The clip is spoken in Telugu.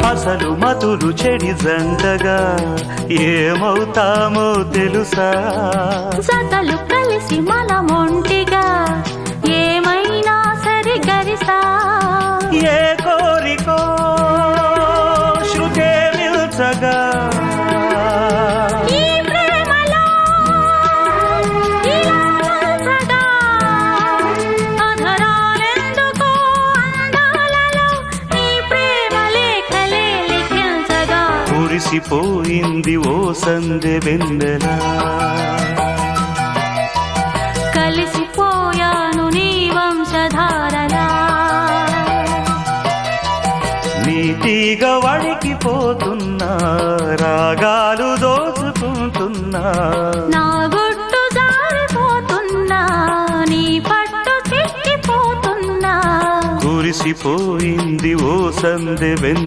అసలు మతులు చెడి జంటగా ఏమవుతామో తెలుసా? జతలు కలిసి మనమొంటిగా ఏమైనా సరి గరిసా. ఏ కోరికో శృతే నిల్చగా మురిసిపోయింది ఓ సందె వెన్నెలా. కలిసిపోయాను నీ వంశధారలా. నీ తీగ వణికిపోతున్నా, రాగాలు దోచుకుంటున్నా. నా గుట్టు జారిపోతున్నా, నీ పట్టు చిక్కిపోతున్నా. కురిసిపోయింది ఓ సందె